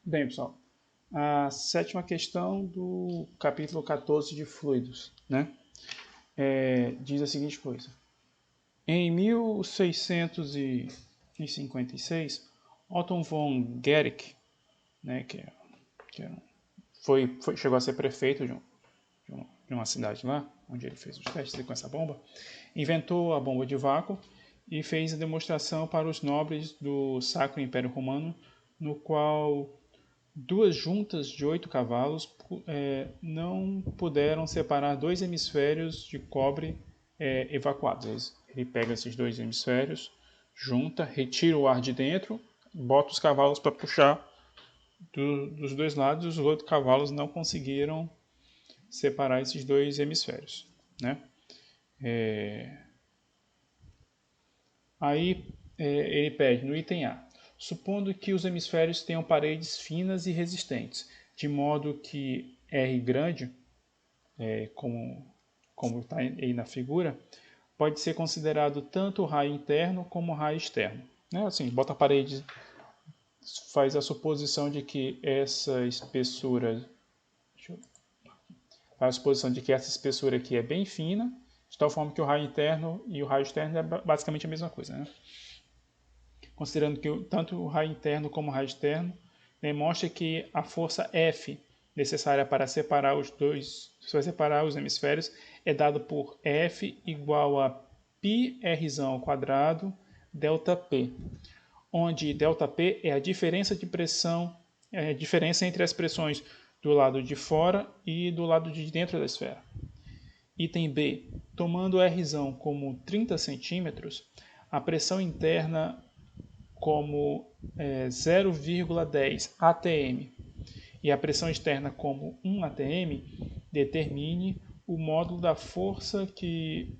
Bem, pessoal, a sétima questão do capítulo 14 de fluidos, né? Diz a seguinte coisa. Em 1656, Otto von Guericke, né, chegou a ser prefeito de uma cidade lá, onde ele fez os testes com essa bomba, inventou a bomba de vácuo e fez a demonstração para os nobres do Sacro Império Romano, no qual duas juntas de 8 cavalos não puderam separar dois hemisférios de cobre evacuados. Ele pega esses dois hemisférios, junta, retira o ar de dentro, bota os cavalos para puxar dos dois lados, e os outros cavalos não conseguiram separar esses dois hemisférios, né? Aí ele pede no item A, supondo que os hemisférios tenham paredes finas e resistentes, de modo que R grande, como está aí na figura, pode ser considerado tanto o raio interno como o raio externo. Né? Assim, bota a parede, faz a suposição de que essa espessura, faz a suposição de que essa espessura aqui é bem fina, de tal forma que o raio interno e o raio externo é basicamente a mesma coisa, né? Considerando que tanto o raio interno como o raio externo demonstra que a força F necessária para separar os dois, para separar os hemisférios, é dado por F igual a πr ao quadrado delta P, onde delta P é a diferença de pressão, é a diferença entre as pressões do lado de fora e do lado de dentro da esfera. Item B. Tomando R como 30 centímetros, a pressão interna como 0,10 atm e a pressão externa como 1 atm, determine o módulo da força que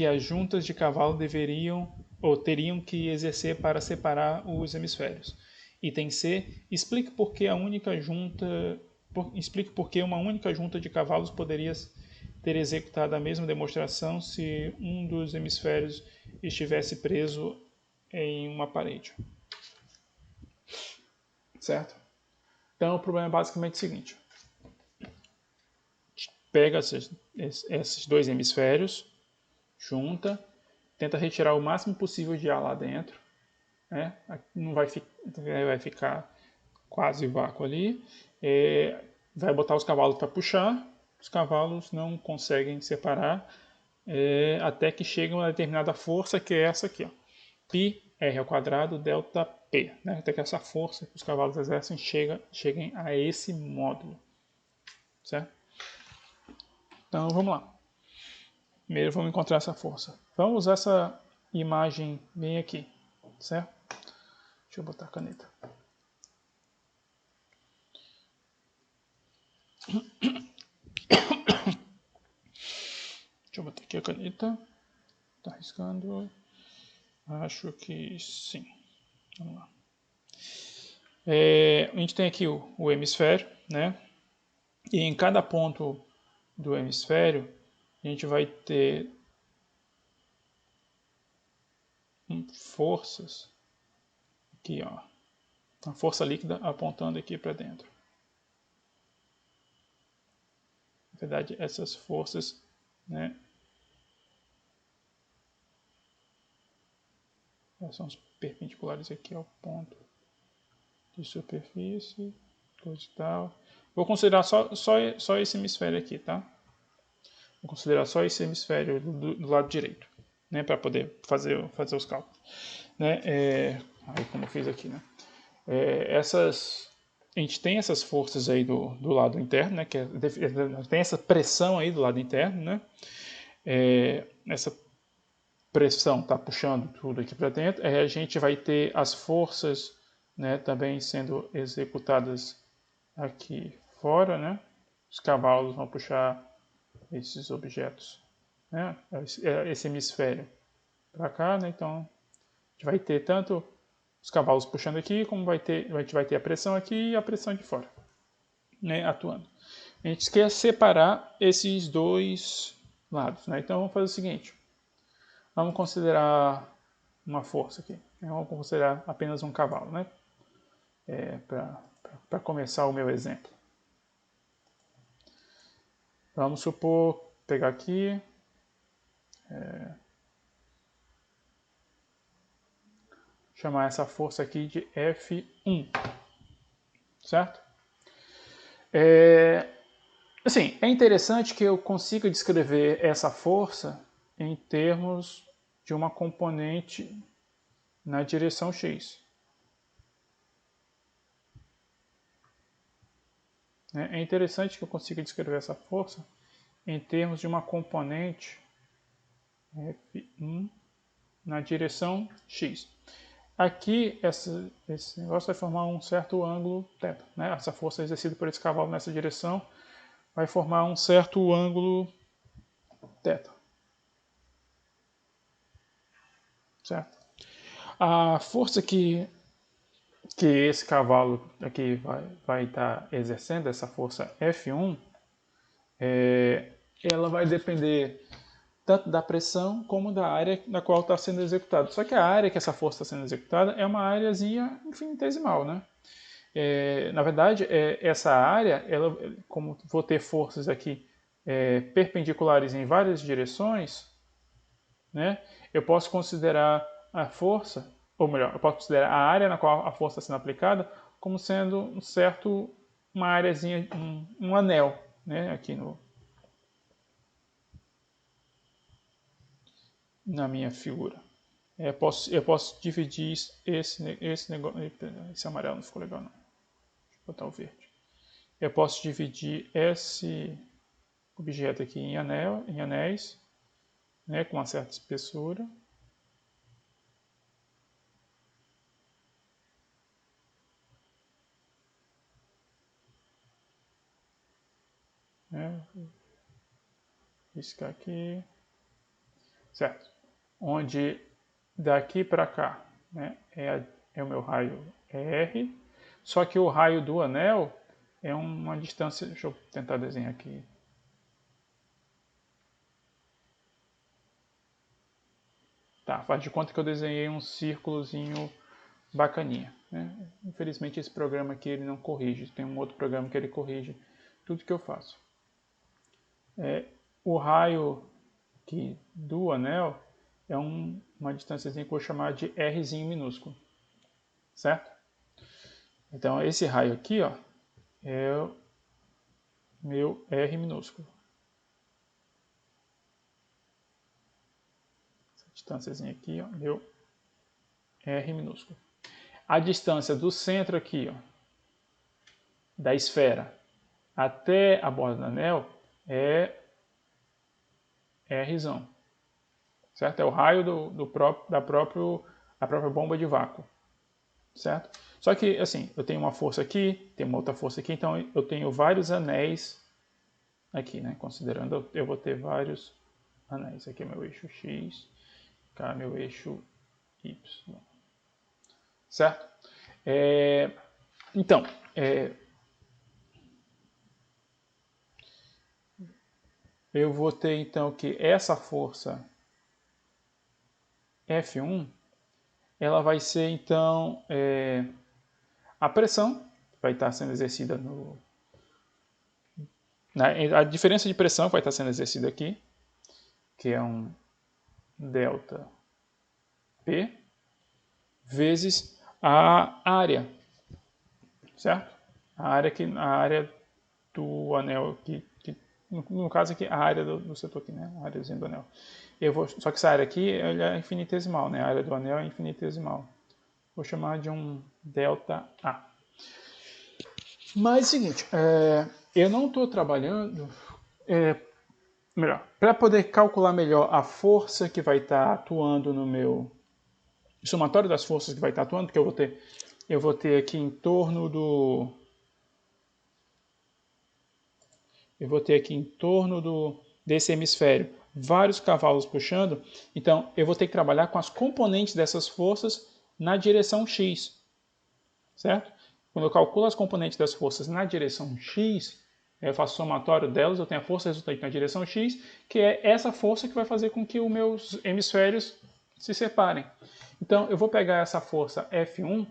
as juntas de cavalo deveriam ou teriam que exercer para separar os hemisférios. Item C. Explique por que uma única junta de cavalos poderia ter executado a mesma demonstração se um dos hemisférios estivesse preso em uma parede. Certo? Então o problema é basicamente o seguinte. Pega esses dois hemisférios, junta, tenta retirar o máximo possível de ar lá dentro, né? Não vai ficar quase vácuo ali, vai botar os cavalos para puxar, os cavalos não conseguem separar até que chega uma determinada força, que é essa aqui, ó, π r ao quadrado delta p, né? Até que essa força que os cavalos exercem cheguem a esse módulo, certo? Então vamos lá. Primeiro vamos encontrar essa força. Vamos usar essa imagem bem aqui, certo? Deixa eu botar a caneta. Deixa eu botar aqui a caneta. Tá arriscando. Acho que sim. Vamos lá. A gente tem aqui o hemisfério, né? E em cada ponto do hemisfério, a gente vai ter forças aqui, ó. Uma força líquida apontando aqui para dentro. Na verdade, essas forças, né? Elas são perpendiculares aqui ao ponto de superfície, coisa e tal. Vou considerar só esse hemisfério aqui, tá? Vou considerar só esse hemisfério do lado direito, né? Para poder fazer os cálculos, né? Aí como eu fiz aqui, né? A gente tem essas forças aí do lado interno, né? Tem essa pressão aí do lado interno, né? Essa pressão está puxando tudo aqui para dentro. A gente vai ter as forças, né, também sendo executadas aqui fora, né? Os cavalos vão puxar esses objetos, né? Esse hemisfério para cá, né? Então a gente vai ter tanto os cavalos puxando aqui, como a gente vai ter a pressão aqui e a pressão de fora, né? Atuando. A gente quer separar esses dois lados, né? Então vamos fazer o seguinte. Vamos considerar uma força aqui. Vamos considerar apenas um cavalo, né? para começar o meu exemplo. Vamos supor, pegar aqui, chamar essa força aqui de F1, certo? Assim, é interessante que eu consiga descrever essa força em termos de uma componente na direção X. É interessante que eu consiga descrever essa força em termos de uma componente F1 na direção X. Aqui, esse negócio vai formar um certo ângulo θ. Né? Essa força exercida por esse cavalo nessa direção vai formar um certo ângulo θ. Certo? A força que esse cavalo aqui vai estar exercendo, essa força F1, ela vai depender tanto da pressão como da área na qual está sendo executado. Só que a área que essa força está sendo executada é uma áreazinha infinitesimal, né? Na verdade, essa área, como vou ter forças aqui perpendiculares em várias direções, né? Eu posso considerar a força, ou melhor, eu posso considerar a área na qual a força está sendo aplicada como sendo uma áreazinha, um anel, né? Aqui na minha figura. Eu posso dividir esse negócio. Esse amarelo não ficou legal, não. Deixa eu botar o verde. Eu posso dividir esse objeto aqui em anéis, né, com uma certa espessura. Né, riscar aqui. Certo. Onde daqui para cá, né, é o meu raio R, só que o raio do anel é uma distância, deixa eu tentar desenhar aqui. Tá, faz de conta que eu desenhei um círculozinho bacaninha. Né? Infelizmente esse programa aqui ele não corrige, tem um outro programa que ele corrige tudo que eu faço. O raio aqui do anel é uma distânciazinha que eu vou chamar de Rzinho minúsculo, certo? Então esse raio aqui, ó, é o meu R minúsculo. Essa distânciazinha aqui, ó, meu R minúsculo. A distância do centro aqui, ó, da esfera até a borda do anel é Rzão, certo? É o raio da própria bomba de vácuo, certo? Só que, assim, eu tenho uma força aqui, tem uma outra força aqui, então eu tenho vários anéis aqui, né? Considerando, eu vou ter vários anéis. Aqui é meu eixo X, cá é meu eixo Y, certo? Então, eu vou ter então que essa força F1, ela vai ser então a pressão vai estar sendo exercida a diferença de pressão vai estar sendo exercida aqui, que é um delta P, vezes a área, certo? A área do anel aqui, no caso aqui, a área do setor aqui, né? A áreazinha do anel. Só que essa área aqui é infinitesimal, né? A área do anel é infinitesimal. Vou chamar de um delta A. Mas é o seguinte, eu não estou trabalhando... melhor, para poder calcular melhor a força que vai estar atuando no meu... somatório das forças que vai estar atuando, porque eu vou ter aqui em torno do... desse hemisfério vários cavalos puxando, então eu vou ter que trabalhar com as componentes dessas forças na direção X, certo? Quando eu calculo as componentes das forças na direção X, eu faço o somatório delas, eu tenho a força resultante na direção X, que é essa força que vai fazer com que os meus hemisférios se separem. Então eu vou pegar essa força F1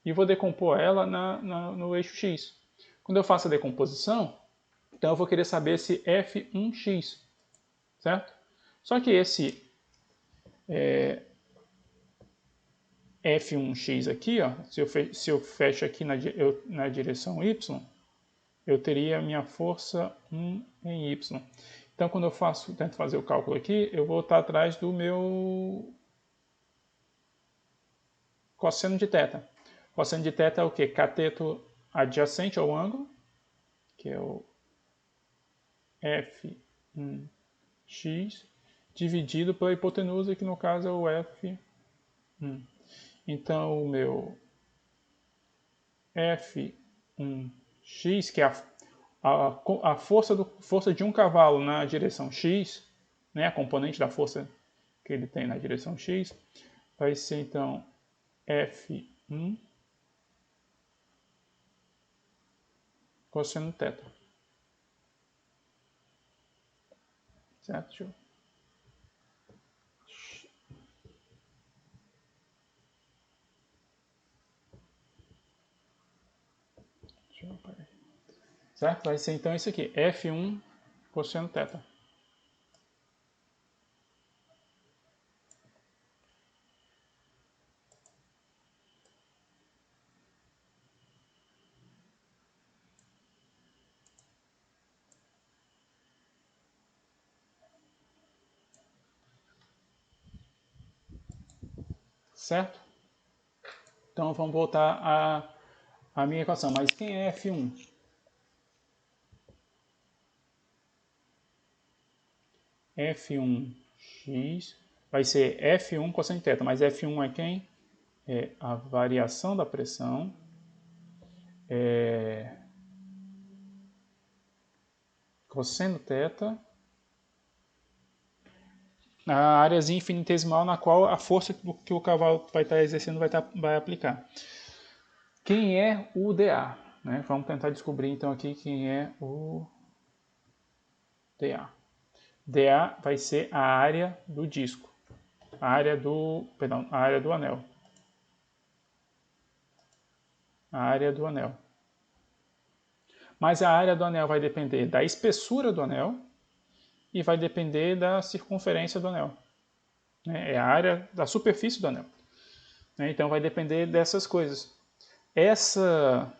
e vou decompor ela no eixo x. Quando eu faço a decomposição, então eu vou querer saber esse f1x, certo? Só que esse f1x aqui, ó, se eu fecho aqui na direção y, eu teria a minha força 1 em y. Então, quando eu tento fazer o cálculo aqui, eu vou estar atrás do meu cosseno de θ. Cosseno de θ é o quê? Cateto adjacente ao ângulo, que é o f1x, dividido pela hipotenusa, que no caso é o f1. Então, o meu f1x, que é a força de um cavalo na direção x, né, a componente da força que ele tem na direção x, vai ser então f1 cosseno θ. Certo? Certo? Vai ser então isso aqui, f1 cosseno θ. Certo? Então vamos voltar à minha equação. Mas quem é f1? f1x vai ser f1 cosseno θ, mas f1 é quem? É a variação da pressão cosseno θ na áreazinha infinitesimal na qual a força que o cavalo vai estar exercendo vai aplicar. Quem é o dA? Né? Vamos tentar descobrir então aqui quem é o dA. dA vai ser a área do disco, a área do anel. A área do anel. Mas a área do anel vai depender da espessura do anel e vai depender da circunferência do anel. É a área da superfície do anel. Então vai depender dessas coisas. Essa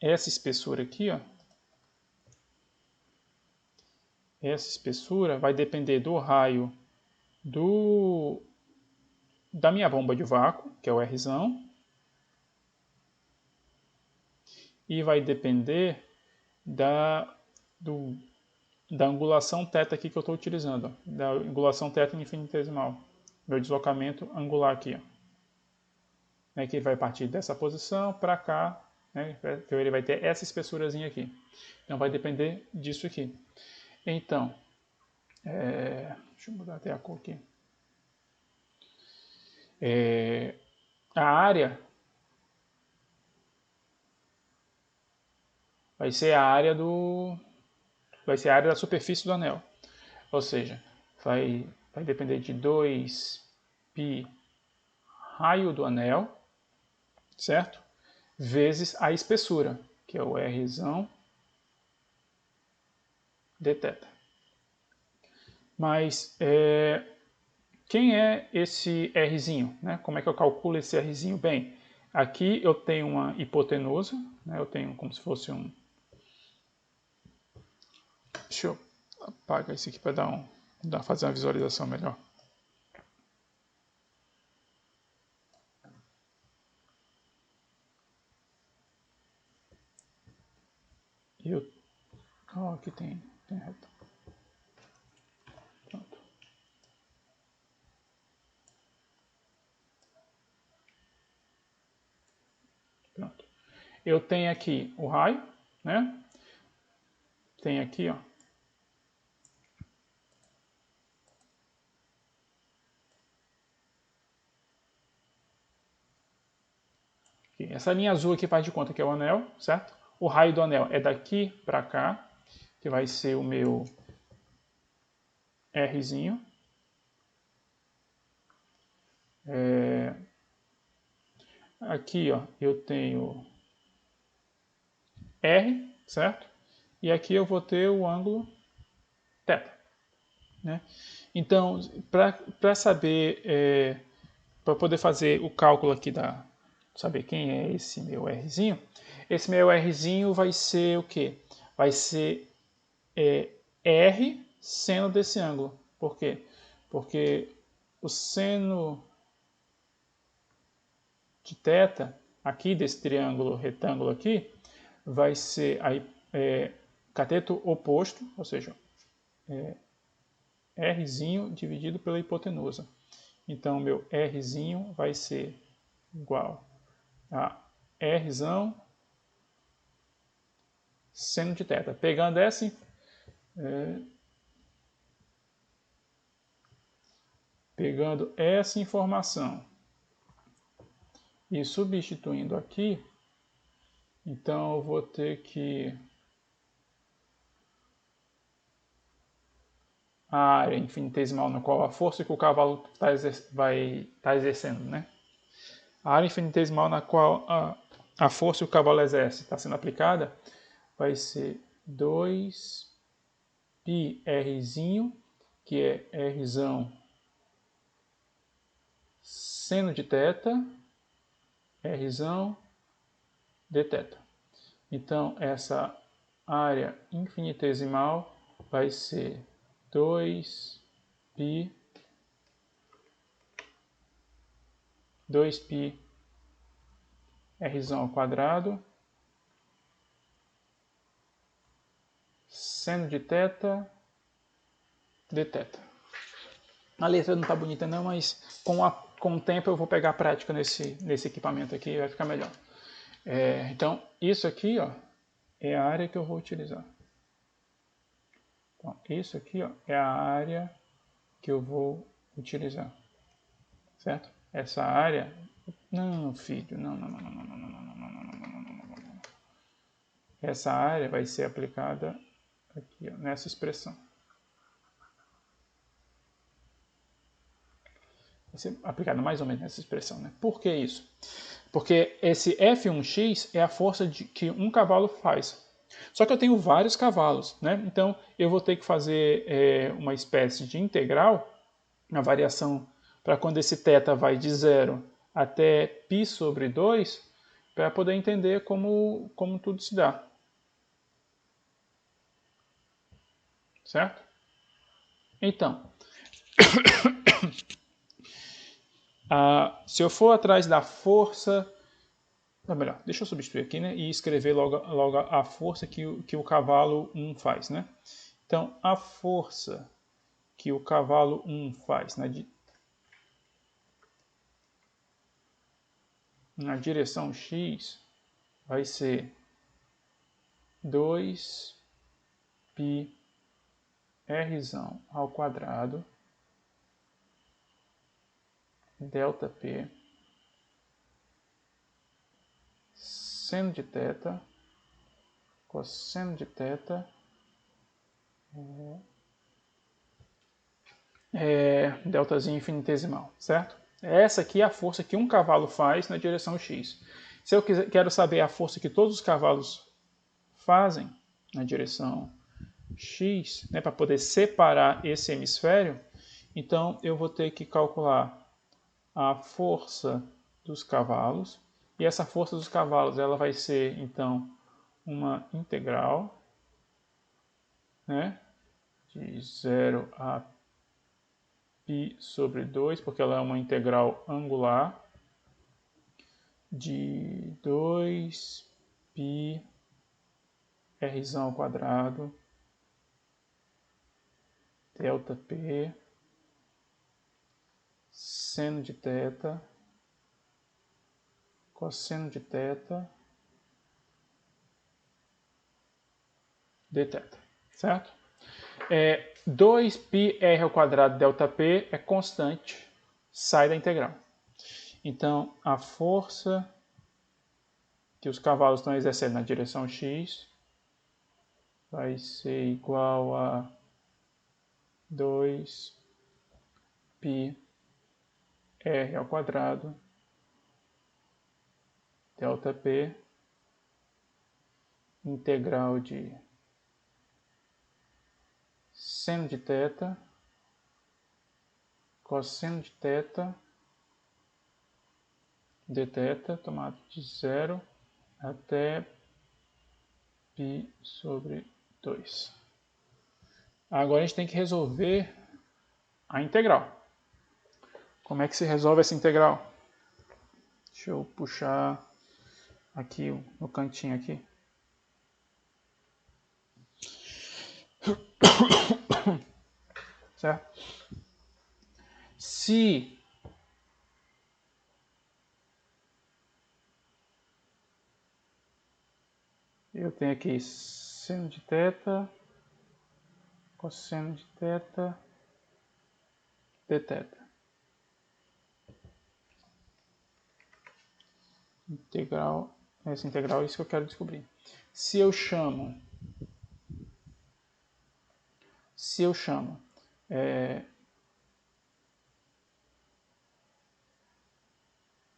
espessura aqui, ó, essa espessura vai depender do raio da minha bomba de vácuo, que é o Rzão, e vai depender da angulação θ aqui que eu estou utilizando, ó, da angulação θ infinitesimal, meu deslocamento angular aqui, ó, que vai partir dessa posição para cá, né, que ele vai ter essa espessurazinha aqui. Então vai depender disso aqui. Então, deixa eu mudar até a cor aqui. A área vai ser a área da superfície do anel. Ou seja, vai depender de 2π raio do anel, certo? Vezes a espessura, que é o Rzão dθ. Mas quem é esse Rzinho? Né? Como é que eu calculo esse Rzinho? Bem, aqui eu tenho uma hipotenusa, né? Eu tenho como se fosse um... Deixa eu apagar isso aqui para fazer uma visualização melhor. Aqui tem reta. Pronto. Pronto. Eu tenho aqui o raio, né? Tem aqui, ó. Aqui. Essa linha azul aqui faz de conta que é o anel, certo? O raio do anel é daqui para cá, que vai ser o meu Rzinho. aqui ó, eu tenho R, certo? E aqui eu vou ter o ângulo θ. Né? Então, para saber, para poder fazer o cálculo aqui saber quem é esse meu Rzinho, esse meu Rzinho vai ser o quê? Vai ser R seno desse ângulo. Por quê? Porque o seno de θ, aqui desse triângulo retângulo aqui, vai ser aí, cateto oposto, ou seja, Rzinho dividido pela hipotenusa. Então, meu Rzinho vai ser igual a Rzão seno de θ. Pegando essa informação e substituindo aqui, então eu vou ter que a área infinitesimal na qual a força que o cavalo vai estar exercendo, né? A área infinitesimal na qual a força que o cavalo exerce está sendo aplicada vai ser 2πrzinho, que é Rzão seno de θ, Rzão dθ. Então, essa área infinitesimal vai ser 2π Rzão ao quadrado seno de θ dθ. A letra não está bonita não, mas com o tempo eu vou pegar a prática nesse equipamento aqui e vai ficar melhor. Então, isso aqui ó, é a área que eu vou utilizar. Então, isso aqui ó, é a área que eu vou utilizar. Certo? Essa área... Não, filho, não. Essa área vai ser aplicada aqui ó, nessa expressão. Vai ser aplicada mais ou menos nessa expressão. Né? Por que isso? Porque esse F1x é a força que um cavalo faz. Só que eu tenho vários cavalos, né? Então eu vou ter que fazer uma espécie de integral, a variação para quando esse θ vai de 0 até π sobre 2, para poder entender como tudo se dá. Certo? Então, se eu for atrás da força... Ou melhor, deixa eu substituir aqui, né? E escrever logo a força que o cavalo 1 faz, né? Então, a força que o cavalo 1 faz na direção x vai ser 2π Rzão ao quadrado ΔP seno de θ cosseno de θ deltazinho infinitesimal, certo? Essa aqui é a força que um cavalo faz na direção x. Se eu quero saber a força que todos os cavalos fazem na direção x, né, para poder separar esse hemisfério, então eu vou ter que calcular a força dos cavalos, e essa força dos cavalos ela vai ser, então, uma integral, né, de 0 a π sobre 2, porque ela é uma integral angular, de 2π Rzão ao quadrado ΔP seno de θ cosseno de θ dθ, certo? 2πr ao quadrado ΔP é constante, sai da integral. Então, a força que os cavalos estão exercendo na direção x vai ser igual a 2πr ao quadrado ΔP integral de seno de θ, cosseno de θ, dθ, tomado de 0 até π sobre 2. Agora a gente tem que resolver a integral. Como é que se resolve essa integral? Deixa eu puxar aqui no cantinho aqui. Certo? Se eu tenho aqui seno de θ, cosseno de θ, dθ. Integral, essa integral é isso que eu quero descobrir. Se eu chamo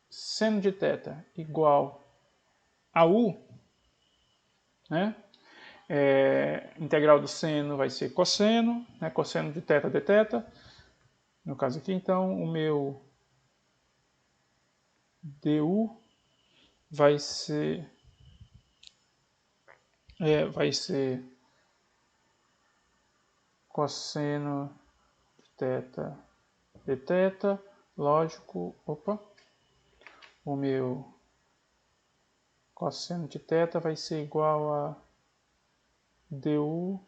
seno de θ igual a u, né? Integral do seno vai ser cosseno, né? Cosseno de θ dθ. No caso aqui, então, o meu du vai ser cosseno de θ dθ, lógico, o meu cosseno de θ vai ser igual a du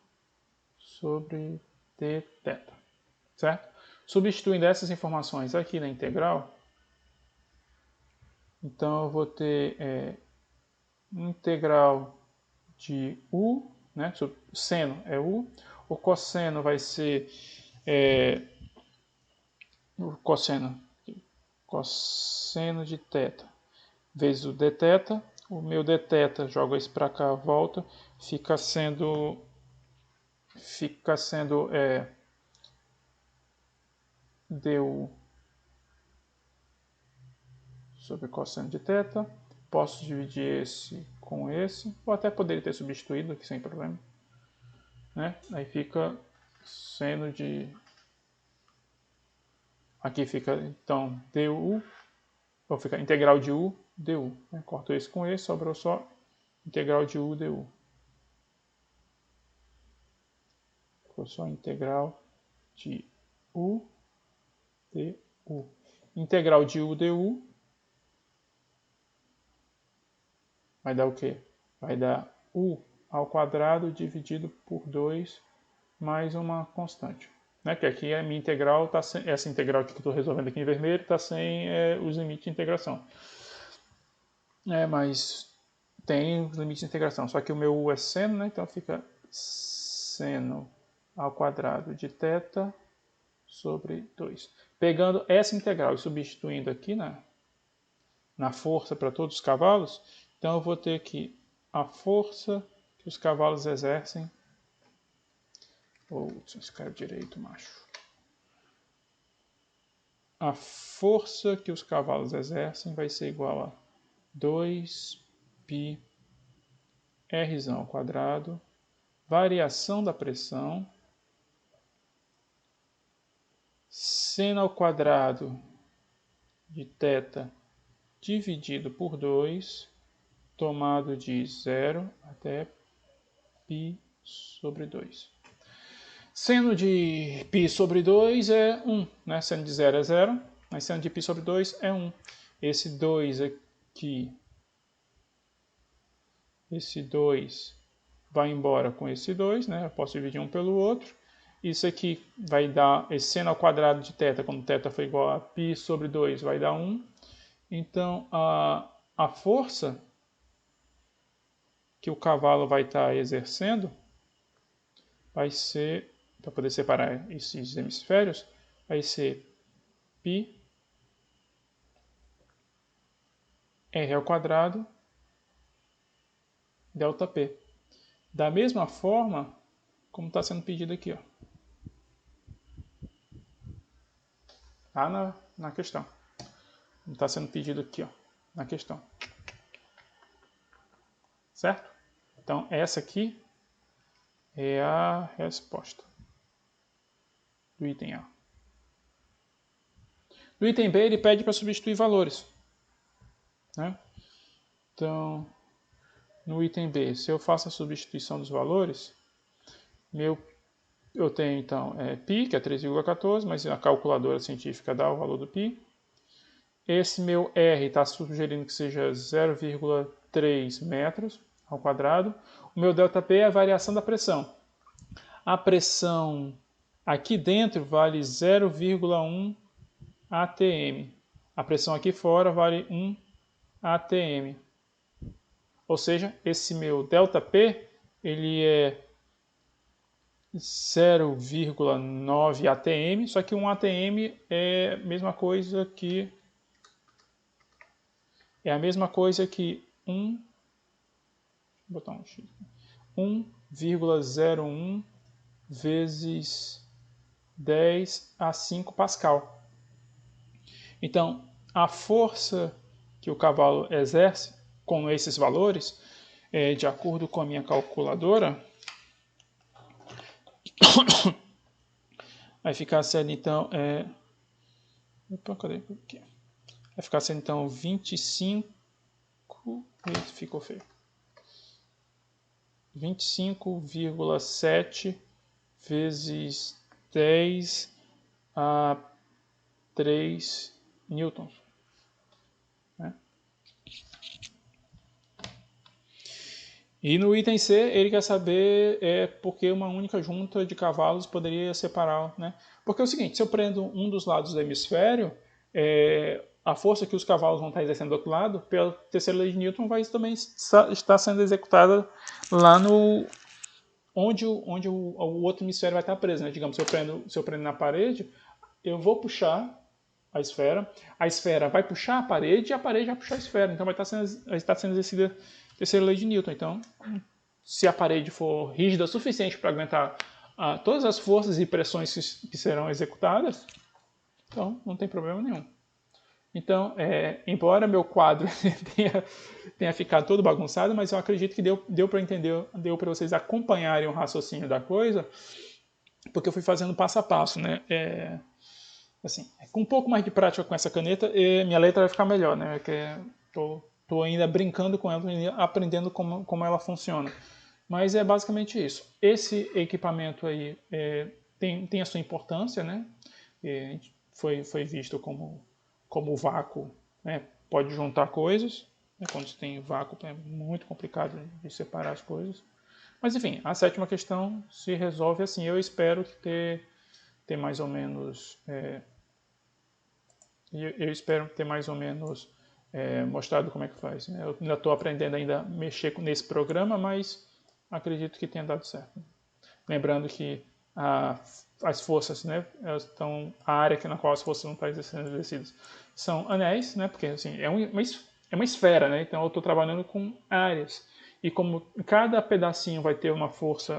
sobre dθ, certo? Substituindo essas informações aqui na integral, então eu vou ter integral de u, né? O seno é u, o cosseno vai ser o cosseno de θ vezes o dθ. O meu dθ, joga isso para cá, volta, fica sendo du sobre cosseno de θ. Posso dividir esse com esse, ou até poderia ter substituído aqui sem problema, né? Aí fica seno de... Aqui fica, então, du, ou fica integral de u, du. Né? Corto esse com esse, sobrou só integral de u, du. Ficou só integral de u, du. Integral de u, du vai dar o quê? Vai dar u ao quadrado dividido por 2 mais uma constante. Né? Que aqui a minha integral, essa integral que eu estou resolvendo aqui em vermelho, está sem os limites de integração. Mas tem os limites de integração. Só que o meu u é seno, né? Então fica seno ao quadrado de θ sobre 2. Pegando essa integral e substituindo aqui na força para todos os cavalos, então eu vou ter aqui a força que os cavalos exercem. Escreve direito, macho. A força que os cavalos exercem vai ser igual a 2π r ao quadrado, variação da pressão, seno ao quadrado de θ dividido por 2, tomado de 0 até π sobre 2. Seno de π sobre 2 é 1, né? Seno de 0 é 0, mas seno de π sobre 2 é 1. Esse 2 aqui, esse 2 vai embora com esse 2, né? Eu posso dividir um pelo outro. Isso aqui vai dar, esse seno ao quadrado de θ, quando θ for igual a π sobre 2, vai dar 1. Então, a força que o cavalo vai estar exercendo vai ser, para poder separar esses hemisférios, vai ser π r ao quadrado ΔP. Da mesma forma como está sendo pedido aqui, ó. Lá na questão. Como está sendo pedido aqui, ó, na questão. certo? Então, essa aqui é a resposta do item A. No item B, ele pede para substituir valores, né? Então, no item B, se eu faço a substituição dos valores, eu tenho então π, que é 3,14, mas a calculadora científica dá o valor do π. Esse meu R está sugerindo que seja 0,3 metros ao quadrado. O meu ΔP é a variação da pressão. A pressão aqui dentro vale 0,1 atm. A pressão aqui fora vale 1 atm. Ou seja, esse meu ΔP ele é 0,9 atm, só que 1 atm é a mesma coisa que 1,01 vezes 10 a 5 Pascal. Então, a força que o cavalo exerce com esses valores, de acordo com a minha calculadora, vai ficar sendo então vai ficar sendo então 25, ficou feio, 25,7 vezes 10 a 3 newtons, né? E no item C, ele quer saber porque uma única junta de cavalos poderia separar, né? Porque é o seguinte, se eu prendo um dos lados do hemisfério, a força que os cavalos vão estar exercendo do outro lado, pela terceira lei de Newton, vai também estar sendo executada lá no onde o outro hemisfério vai estar preso, né? Digamos, se eu prendo na parede, eu vou puxar a esfera vai puxar a parede e a parede vai puxar a esfera. Então vai estar sendo exercida a terceira lei de Newton. Então, se a parede for rígida o suficiente para aguentar todas as forças e pressões que serão executadas, então não tem problema nenhum. Então, embora meu quadro tenha ficado todo bagunçado, mas eu acredito que deu para entender, deu para vocês acompanharem o raciocínio da coisa, porque eu fui fazendo passo a passo, né? Assim, com um pouco mais de prática com essa caneta, minha letra vai ficar melhor, né? Porque tô ainda brincando com ela, aprendendo como ela funciona. Mas é basicamente isso. Esse equipamento aí tem a sua importância, né? Foi visto como vácuo, né? Pode juntar coisas, né? Quando você tem vácuo é muito complicado de separar as coisas. Mas enfim, a sétima questão se resolve assim. Eu espero ter mais ou menos mostrado como é que faz. Eu ainda estou aprendendo a mexer nesse programa, mas acredito que tenha dado certo. Lembrando que as forças, né, a área na qual as forças não estão sendo exercidas são anéis, né, porque assim, é uma esfera, né, então eu estou trabalhando com áreas. E como cada pedacinho vai ter uma força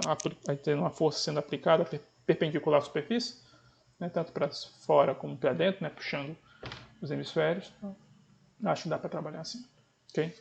sendo aplicada perpendicular à superfície, né, tanto para fora como para dentro, né, puxando os hemisférios, então, acho que dá para trabalhar assim. Okay?